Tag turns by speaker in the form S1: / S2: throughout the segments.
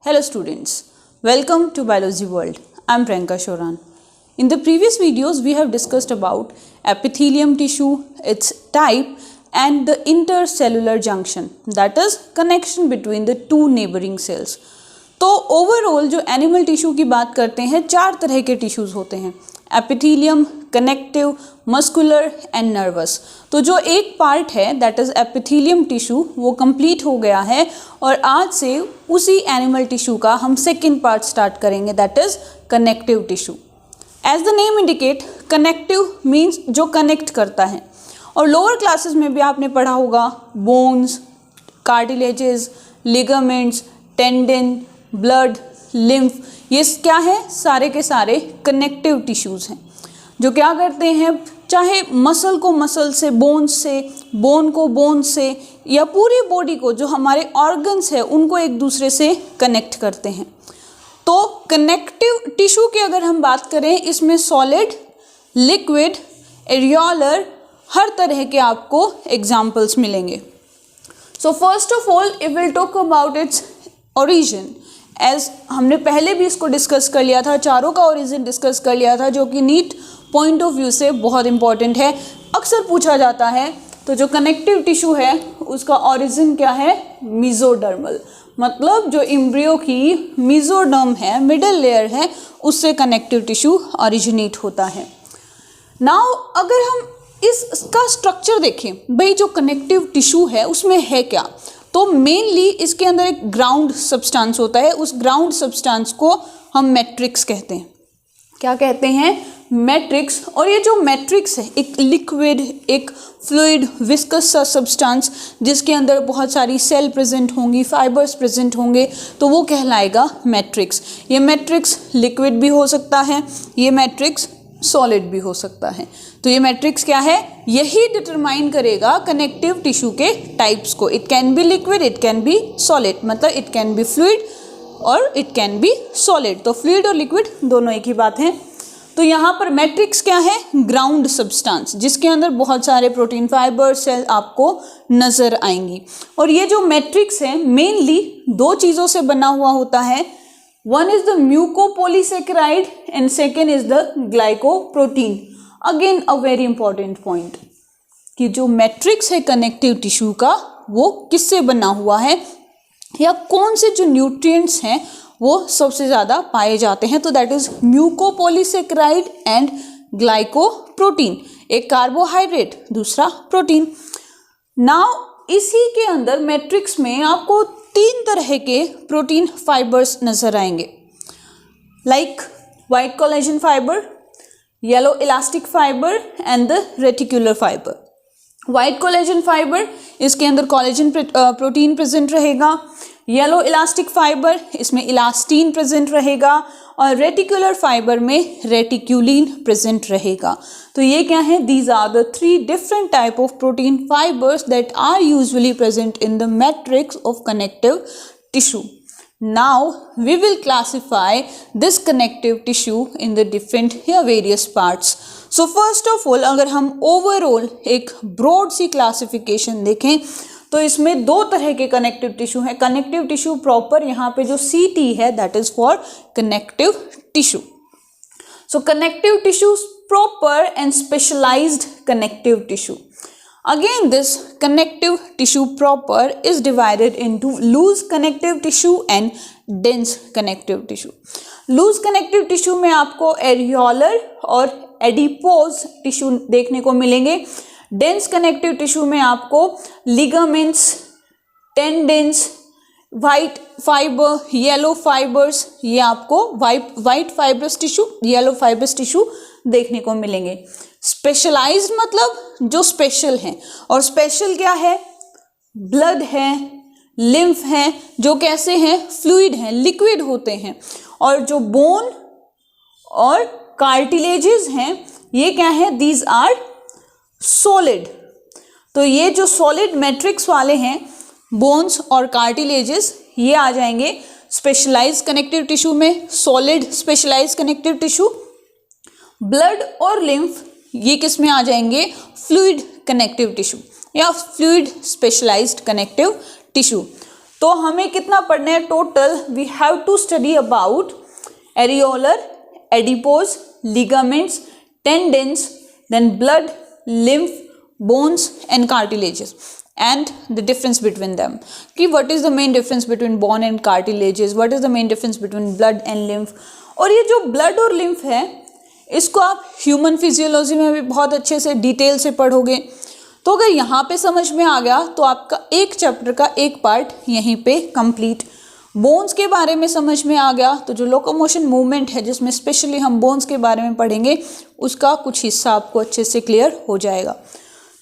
S1: Hello students, welcome to Biology World. I am Priyanka Shoran. In the previous videos we have discussed about epithelium tissue, its type and the intercellular junction, that is connection between the two neighboring cells. तो overall जो animal tissue की बात करते हैं, चार तरह के tissues होते हैं, epithelium, connective, muscular and nervous. तो जो एक पार्ट है दैट इज़ एपिथेलियम टिश्यू वो कंप्लीट हो गया है और आज से उसी एनिमल टिश्यू का हम सेकेंड पार्ट स्टार्ट करेंगे that is connective tissue. As the name indicate, connective means जो कनेक्ट करता है. और लोअर क्लासेस में भी आपने पढ़ा होगा bones, cartilages, ligaments, tendon, blood, lymph, ये क्या है, सारे के सारे कनेक्टिव टिश्यूज़ हैं जो क्या करते हैं, चाहे मसल को मसल से, बोन को बोन से या पूरी बॉडी को जो हमारे ऑर्गन्स है उनको एक दूसरे से कनेक्ट करते हैं. तो कनेक्टिव टिश्यू की अगर हम बात करें, इसमें सॉलिड, लिक्विड, एरियोलर, हर तरह के आपको एग्जाम्पल्स मिलेंगे. So first of all if will talk about its origin, as हमने पहले भी इसको डिस्कस कर लिया था, चारों का ओरिजिन डिस्कस कर लिया था जो कि नीट पॉइंट ऑफ व्यू से बहुत इंपॉर्टेंट है, अक्सर पूछा जाता है. तो जो कनेक्टिव टिश्यू है उसका ओरिजिन क्या है, मेसोडर्मल, मतलब जो एम्ब्रियो की मेसोडर्म है, मिडल लेयर है, उससे कनेक्टिव टिश्यू ओरिजिनेट होता है. नाउ अगर हम इसका स्ट्रक्चर देखें, भाई जो कनेक्टिव टिश्यू है उसमें है क्या, तो मेनली इसके अंदर एक ग्राउंड सब्सटेंस होता है, उस ग्राउंड सब्सटेंस को हम मैट्रिक्स कहते हैं. क्या कहते हैं, मैट्रिक्स. और ये जो मैट्रिक्स है एक लिक्विड, एक फ्लूइड, विस्कस सा सब्सटेंस जिसके अंदर बहुत सारी सेल प्रेजेंट होंगी, फाइबर्स प्रेजेंट होंगे, तो वो कहलाएगा मैट्रिक्स. ये मैट्रिक्स लिक्विड भी हो सकता है, ये मैट्रिक्स सॉलिड भी हो सकता है. तो ये मैट्रिक्स क्या है, यही डिटरमाइन करेगा कनेक्टिव टिश्यू के टाइप्स को. It can be liquid, it can be solid, मतलब इट कैन बी फ्लूइड और इट कैन बी सॉलिड. तो फ्लूइड और लिक्विड दोनों एक ही बात है. तो यहाँ पर मैट्रिक्स क्या है, ग्राउंड सब्सटेंस जिसके अंदर बहुत सारे प्रोटीन, फाइबर, सेल आपको नजर आएंगी. और ये जो मैट्रिक्स है मेनली दो चीज़ों से बना हुआ होता है. One is the mucopolysaccharide and second is the glycoprotein. Again a very important point कि जो मैट्रिक्स है कनेक्टिव टिश्यू का वो किससे बना हुआ है या कौन से जो न्यूट्रिएंट्स हैं वो सबसे ज़्यादा पाए जाते हैं. तो that is mucopolysaccharide and glycoprotein. एक कार्बोहाइड्रेट, दूसरा प्रोटीन. नाउ इसी के अंदर मैट्रिक्स में आपको तीन तरह के प्रोटीन फाइबर्स नजर आएंगे, like white collagen fibre, yellow elastic fibre and the reticular fibre. White collagen fibre, इसके अंदर कोलेजन प्रोटीन प्रेजेंट रहेगा. येलो इलास्टिक फाइबर, इसमें इलास्टीन प्रेजेंट रहेगा. और रेटिकुलर फाइबर में रेटिक्यूलिन प्रेजेंट रहेगा. तो ये क्या है, these are the three different type of protein fibres that are usually present in the matrix of connective tissue. Now we will classify this connective tissue in the different या various parts. So first of all अगर हम overall एक broad सी classification देखें तो इसमें दो तरह के कनेक्टिव टिश्यू हैं. कनेक्टिव टिश्यू प्रॉपर, यहाँ पे जो CT है that is for connective tissue. So connective tissue proper and specialized connective tissue. Again this connective tissue proper is divided into loose connective tissue and dense connective tissue. Loose connective tissue में आपको areolar और adipose tissue देखने को मिलेंगे. Dense connective tissue में आपको ligaments, tendons, white fibre, yellow fibres, ये आपको white fibrous tissue, yellow fibrous tissue देखने को मिलेंगे. स्पेशलाइज्ड मतलब जो स्पेशल हैं, और स्पेशल क्या है, ब्लड है, लिम्फ है, जो कैसे हैं, फ्लूइड हैं, लिक्विड होते हैं. और जो बोन और कार्टिलेजेस हैं ये क्या है, दीज आर सॉलिड. तो ये जो सॉलिड मैट्रिक्स वाले हैं, बोन्स और कार्टिलेजेस, ये आ जाएंगे स्पेशलाइज्ड कनेक्टिव टिश्यू में. Solid specialised connective tissue. Blood और लिम्फ ये किस में आ जाएंगे, फ्लूइड कनेक्टिव टिश्यू या फ्लूइड स्पेशलाइज्ड कनेक्टिव टिश्यू. तो हमें कितना पढ़ना है total? We have to study about areolar, adipose, ligaments, tendons, then blood, lymph, bones and cartilages and the difference between them. कि what is the main difference between bone and cartilages, what is the main difference between blood and lymph. और ये जो blood और lymph है इसको आप human physiology में भी बहुत अच्छे से डिटेल से पढ़ोगे. तो अगर यहाँ पे समझ में आ गया तो आपका एक चैप्टर का एक पार्ट यहीं पे कंप्लीट. बोन्स के बारे में समझ में आ गया तो जो लोकोमोशन मूवमेंट है जिसमें स्पेशली हम बोन्स के बारे में पढ़ेंगे उसका कुछ हिस्सा आपको अच्छे से क्लियर हो जाएगा.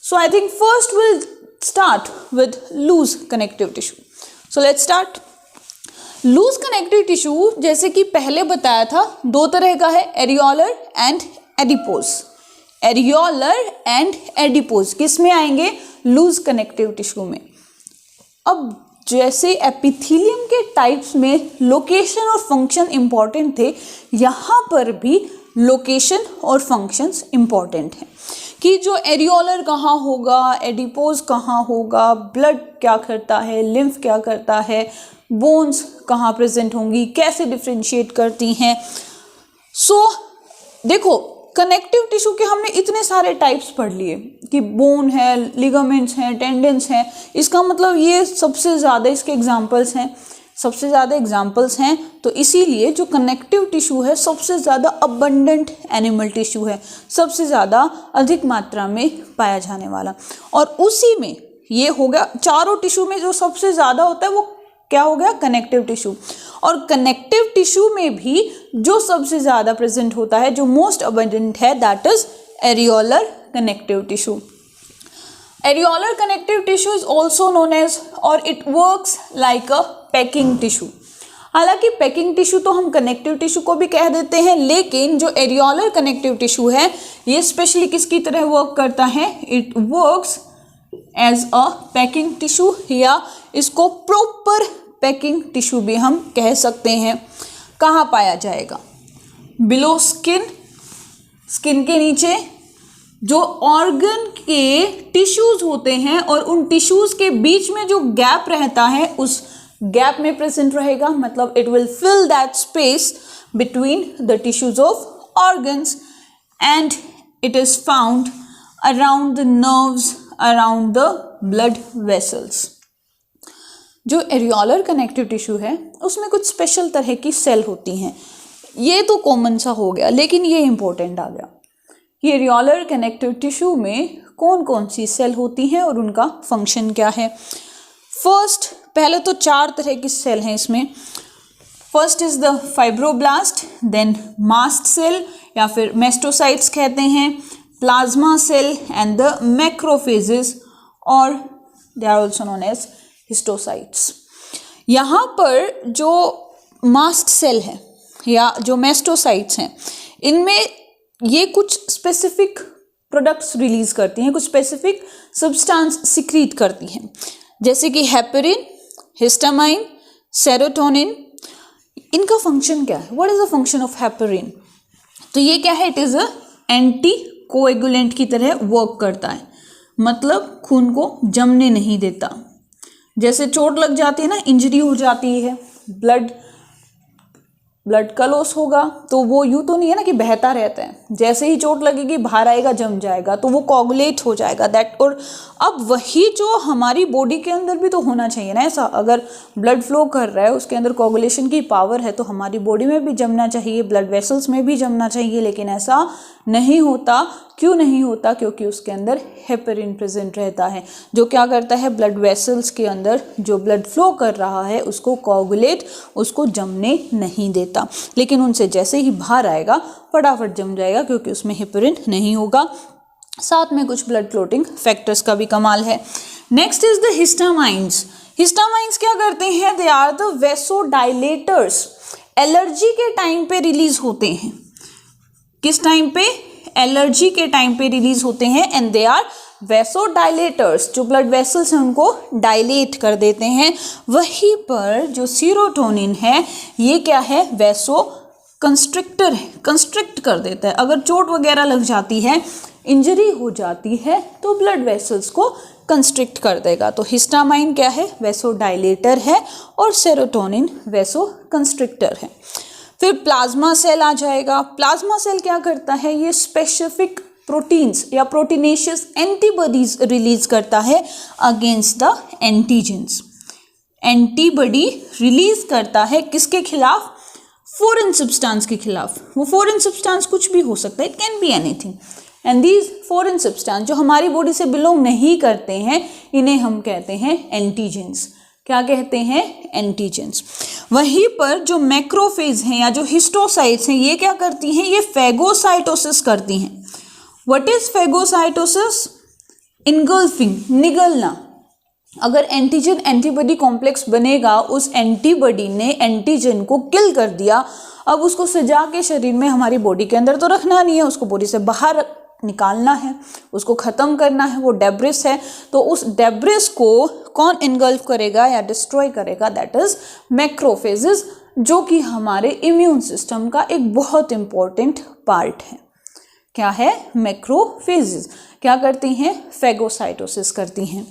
S1: So I think first will start with loose connective tissue. So let's start. Loose connective tissue जैसे कि पहले बताया था दो तरह का है, areolar and adipose. Areolar and adipose किस में आएंगे? लूज कनेक्टिव टिश्यू में. अब जैसे एपिथेलियम के टाइप्स में लोकेशन और फंक्शन इंपॉर्टेंट थे, यहाँ पर भी लोकेशन और फंक्शंस इंपॉर्टेंट हैं कि जो एरियोलर कहाँ होगा, एडिपोज कहाँ होगा, ब्लड क्या करता है, लिम्फ क्या करता है, बोन्स कहाँ प्रेजेंट होंगी, कैसे डिफ्रेंशिएट करती हैं. सो देखो कनेक्टिव टिश्यू के हमने इतने सारे टाइप्स पढ़ लिए कि बोन है, लिगामेंट्स हैं, टेंडेंस हैं. इसका मतलब ये सबसे ज़्यादा इसके एग्जांपल्स हैं, सबसे ज़्यादा एग्जांपल्स हैं. तो इसीलिए जो कनेक्टिव टिश्यू है सबसे ज़्यादा अबंडेंट एनिमल टिश्यू है, सबसे ज़्यादा अधिक मात्रा में पाया जाने वाला. और उसी में ये हो गया चारों टिश्यू में जो सबसे ज़्यादा होता है वो क्या हो गया? Connective tissue. और कनेक्टिव टिश्यू में भी जो सबसे ज़्यादा प्रेजेंट होता है, जो मोस्ट अबंडेंट है, that is areolar connective tissue. Areolar connective tissue is also known as और it works like a packing tissue. हालांकि पैकिंग टिश्यू तो हम कनेक्टिव टिश्यू को भी कह देते हैं, लेकिन जो एरियोलर कनेक्टिव टिश्यू है ये स्पेशली किसकी तरह वर्क करता है? It works as a packing tissue या इसको प्रॉपर पैकिंग टिश्यू भी हम कह सकते हैं. कहाँ पाया जाएगा? बिलो स्किन, स्किन के नीचे जो ऑर्गन के टिश्यूज होते हैं और उन टिश्यूज के बीच में जो गैप रहता है उस गैप में प्रेजेंट रहेगा. मतलब it will fill that space between the tissues of organs and it is found around the nerves, around the blood vessels. जो एरियोलर कनेक्टिव टिश्यू है उसमें कुछ स्पेशल तरह की सेल होती हैं. ये तो कॉमन सा हो गया, लेकिन ये इंपॉर्टेंट आ गया कि एरियोलर कनेक्टिव टिश्यू में कौन कौन सी सेल होती हैं और उनका फंक्शन क्या है. फर्स्ट, पहले तो चार तरह की सेल हैं इसमें. First is the fibroblast, then mast cell या फिर मेस्टोसाइट्स कहते हैं, plasma cell and the macrophages और they are also known as histiocytes. यहाँ पर जो मास्ट सेल है या जो मेस्टोसाइट्स हैं इनमें ये कुछ स्पेसिफिक प्रोडक्ट्स रिलीज करती हैं, कुछ स्पेसिफिक सब्सटेंस सिक्रीट करती हैं, जैसे कि हेपेरिन, हिस्टामाइन, सेरोटोनिन. इनका फंक्शन क्या है? What is the function of heparin? तो ये क्या है? It is a anti coagulant की तरह वर्क करता है, मतलब खून को जमने नहीं देता. जैसे चोट लग जाती है ना, इंजरी हो जाती है, ब्लड का लॉस होगा तो वो यूँ तो नहीं है ना कि बहता रहता है, जैसे ही चोट लगेगी बाहर आएगा, जम जाएगा, तो वो कोगुलेट हो जाएगा दैट. और अब वही जो हमारी बॉडी के अंदर भी तो होना चाहिए ना ऐसा. अगर ब्लड फ्लो कर रहा है, उसके अंदर कोगुलेशन की पावर है, तो हमारी बॉडी में भी जमना चाहिए, ब्लड वेसल्स में भी जमना चाहिए, लेकिन ऐसा नहीं होता. क्यों नहीं होता? क्योंकि उसके अंदर हेपेरिन प्रेजेंट रहता है, जो क्या करता है? ब्लड वेसल्स के अंदर जो ब्लड फ्लो कर रहा है उसको कोगुलेट, उसको जमने नहीं देता. लेकिन उनसे जैसे ही बाहर आएगा फटाफट जम जाएगा, क्योंकि उसमें हेपेरिन नहीं होगा. साथ में कुछ ब्लड क्लोटिंग फैक्टर्स का भी कमाल है. Next is the histamines. Histamines क्या करते हैं? They are the vasodilators. Allergy के टाइम पे रिलीज होते हैं. किस टाइम पे? एलर्जी के टाइम पे रिलीज होते हैं. And they are vasodilators. जो ब्लड वेसल्स हैं उनको डायलेट कर देते हैं. वहीं पर जो सीरोटोनिन है ये क्या है? वेसो कंस्ट्रिक्टर है, कंस्ट्रिक्ट कर देता है. अगर चोट वगैरह लग जाती है, इंजरी हो जाती है तो ब्लड वेसल्स को कंस्ट्रिक्ट कर देगा। तो हिस्टामाइन क्या है, वेसोडाइलेटर है, और सेरोटोनिन वेसो कंस्ट्रिक्टर है। फिर प्लाज्मा सेल आ जाएगा। प्लाज्मा सेल क्या करता है, ये स्पेसिफिक प्रोटीन्स या प्रोटीनेशियस एंटीबॉडीज रिलीज करता है against the antigens. Antibody release करता है किसके खिलाफ, फॉरेन सब्सटेंस के खिलाफ। वो फॉरेन सब्सटेंस कुछ भी हो सकता है, it can be anything, and these foreign substance जो हमारी बॉडी से बिलोंग नहीं करते हैं, इन्हें हम कहते हैं एंटीजेंस। क्या कहते हैं, एंटीजेंस। वहीं पर जो मैक्रोफेज हैं या जो हिस्टोसाइट्स हैं, ये क्या करती हैं, ये फेगोसाइटोसिस करती हैं। व्हाट इज फेगोसाइटोसिस, इनगल्फिंग, निगलना। अगर एंटीजन एंटीबॉडी कॉम्प्लेक्स बनेगा, उस एंटीबॉडी ने एंटीजन को किल कर दिया, अब उसको सजा के शरीर में हमारी बॉडी के अंदर तो रखना नहीं है, उसको बॉडी से बाहर निकालना है, उसको ख़त्म करना है, वो डेब्रिस है। तो उस डेब्रिस को कौन इनगल्फ करेगा या डिस्ट्रॉय करेगा, दैट इज मैक्रोफेजेस, जो कि हमारे इम्यून सिस्टम का एक बहुत इंपॉर्टेंट पार्ट है। क्या है, मैक्रोफेजेस क्या करती हैं, फेगोसाइटोसिस करती हैं।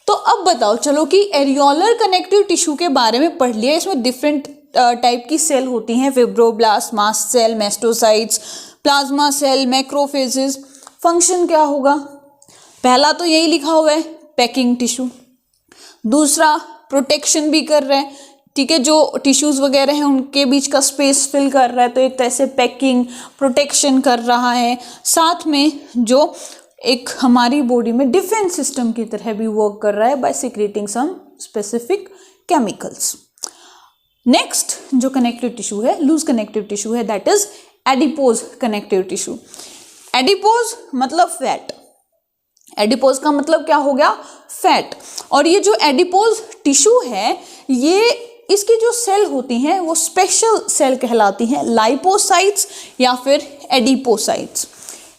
S1: तो अब बताओ चलो कि एरियोलर कनेक्टिव टिश्यू के बारे में पढ़ लिया। इसमें डिफरेंट टाइप की सेल होती हैं, fibroblast, mast cell, mastocytes, plasma cell, macrophages. Function क्या होगा, पहला तो यही लिखा हुआ है, पैकिंग टिश्यू। दूसरा, प्रोटेक्शन भी कर रहा है, ठीक है, जो टिश्यूज वगैरह हैं उनके बीच का स्पेस फिल कर रहा है, तो एक तरह से पैकिंग, प्रोटेक्शन कर रहा है। साथ में जो एक हमारी बॉडी में डिफेंस सिस्टम की तरह भी वर्क कर रहा है by secreting some specific chemicals. Next जो कनेक्टिव टिश्यू है, लूज कनेक्टिव टिश्यू है, that is adipose connective tissue. Adipose मतलब फैट, एडिपोज का मतलब क्या हो गया, फैट। और ये जो एडिपोज टिश्यू है, ये इसकी जो सेल होती हैं वो स्पेशल सेल कहलाती हैं, लाइपोसाइट्स या फिर एडिपोसाइट्स।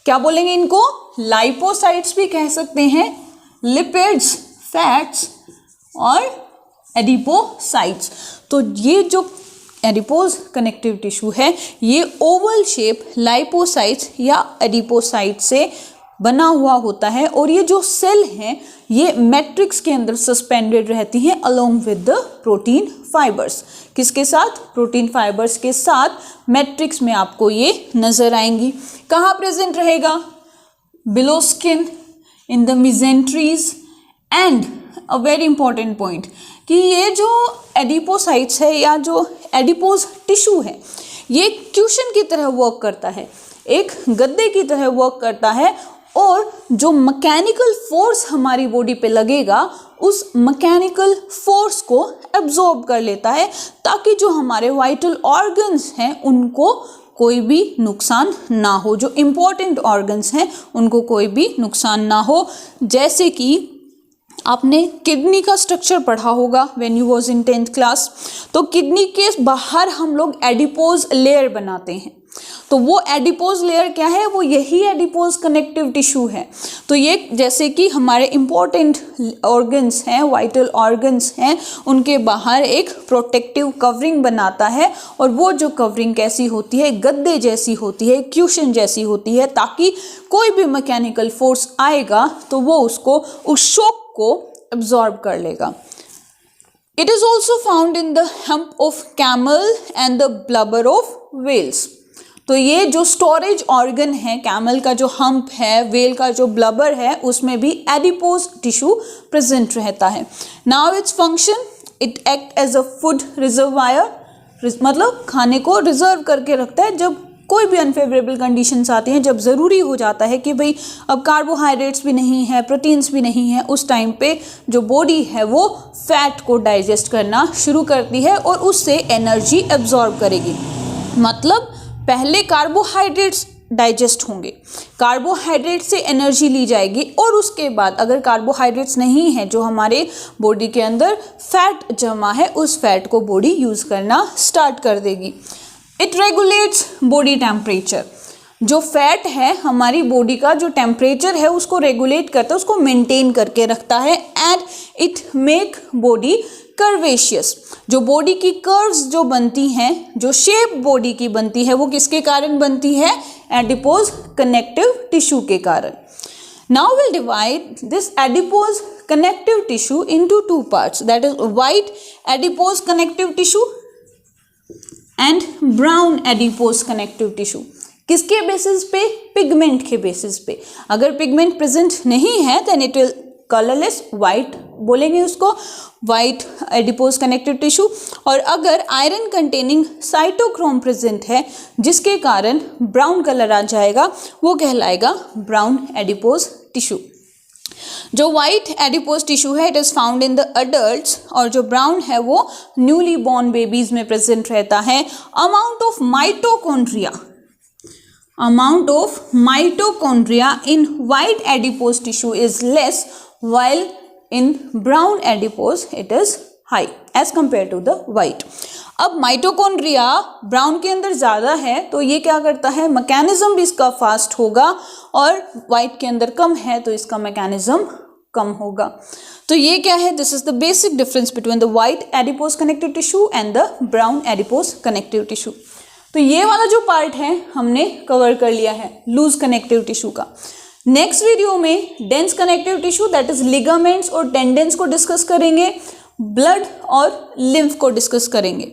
S1: क्या बोलेंगे इनको, लाइपोसाइट्स भी कह सकते हैं, लिपिड्स, फैट्स और एडिपोसाइट्स। तो ये जो एडिपोज कनेक्टिव टिश्यू है, ये ओवल शेप लाइपोसाइट्स या एडिपोसाइट से बना हुआ होता है, और ये जो सेल हैं ये मैट्रिक्स के अंदर सस्पेंडेड रहती हैं along with the protein fibres. किसके साथ, प्रोटीन फाइबर्स के साथ मैट्रिक्स में आपको ये नजर आएंगी। कहाँ प्रेजेंट रहेगा, below skin, in the mesenteries, and a very important point कि ये जो एडिपोसाइट्स है या जो एडिपोज टिश्यू है, ये क्यूशन की तरह वर्क करता है, एक गद्दे की तरह वर्क करता है, और जो मैकेनिकल फोर्स हमारी बॉडी पे लगेगा, उस मैकेनिकल फोर्स को एब्जॉर्ब कर लेता है, ताकि जो हमारे वाइटल ऑर्गन्स हैं उनको कोई भी नुकसान ना हो, जो इम्पोर्टेंट ऑर्गन्स हैं उनको कोई भी नुकसान ना हो। जैसे कि आपने किडनी का स्ट्रक्चर पढ़ा होगा when you was in 10th class. तो किडनी के बाहर हम लोग एडिपोज लेयर बनाते हैं, तो वो एडिपोज लेयर क्या है, वो यही एडिपोज कनेक्टिव टिश्यू है। तो ये जैसे कि हमारे इम्पोर्टेंट ऑर्गन्स हैं, वाइटल ऑर्गन्स हैं, उनके बाहर एक प्रोटेक्टिव कवरिंग बनाता है, और वो जो कवरिंग कैसी होती है, गद्दे जैसी होती है, क्यूशन जैसी होती है, ताकि कोई भी मैकेनिकल फोर्स आएगा तो वो उसको, उस शॉक को एब्जॉर्ब कर लेगा। It is also found in the hump of camel and the blubber of whales. तो ये जो स्टोरेज ऑर्गन है, कैमल का जो हम्प है, वेल का जो ब्लबर है, उसमें भी एडिपोज टिश्यू प्रेजेंट रहता है। Now its function, it act as a food reservoir, मतलब खाने को रिजर्व करके रखता है। जब कोई भी अनफेवरेबल कंडीशंस आती हैं, जब ज़रूरी हो जाता है कि भाई अब कार्बोहाइड्रेट्स भी नहीं है, प्रोटीन्स भी नहीं है, उस टाइम पे जो बॉडी है वो फैट को डाइजेस्ट करना शुरू करती है और उससे एनर्जी एब्जॉर्ब करेगी। मतलब पहले कार्बोहाइड्रेट्स डाइजेस्ट होंगे, कार्बोहाइड्रेट से एनर्जी ली जाएगी, और उसके बाद अगर कार्बोहाइड्रेट्स नहीं है, जो हमारे बॉडी के अंदर फैट जमा है, उस फैट को बॉडी यूज़ करना स्टार्ट कर देगी। It regulates body temperature. जो फैट है हमारी बॉडी का जो टेम्परेचर है उसको रेगुलेट करता है, उसको मेंटेन करके रखता है एंड इट मेक बॉडी कर्वेशियस। जो बॉडी की कर्व्स जो बनती हैं, जो शेप बॉडी की बनती है, वो किसके कारण बनती है? एडिपोज कनेक्टिव टिश्यू के कारण। Now we'll divide this adipose connective tissue into two parts, that is white adipose connective tissue and brown adipose connective tissue। किसके बेसिस पे? पिगमेंट के बेसिस पे। अगर पिगमेंट प्रेजेंट नहीं है then it will colourless white बोलेंगे उसको, white adipose connective tissue. और अगर आयरन कंटेनिंग साइटोक्रोम प्रेजेंट है जिसके कारण ब्राउन कलर आ जाएगा, वो कहलाएगा ब्राउन एडिपोज टिश्यू। जो वाइट एडिपोज टिश्यू है it is found in the adults और जो ब्राउन है वो न्यूली बॉर्न बेबीज में प्रेजेंट रहता है। Amount of mitochondria in white adipose tissue is less, while in brown adipose it is high as compared to the white। अब mitochondria brown के अंदर ज़्यादा है तो ये क्या करता है? मैकेनिज्म भी इसका फास्ट होगा, और वाइट के अंदर कम है तो इसका मैकेनिज्म कम होगा। तो ये क्या है? This is the basic difference between the white adipose connective tissue and the brown adipose connective tissue. तो ये वाला जो पार्ट है हमने कवर कर लिया है लूज कनेक्टिव टिश्यू का। नेक्स्ट वीडियो में dense connective tissue that is ligaments और टेंडेंस को डिस्कस करेंगे, ब्लड और लिम्फ को डिस्कस करेंगे।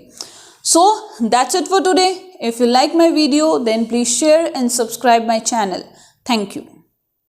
S1: So that's it for today. If you like my video then please share and subscribe my channel. Thank you.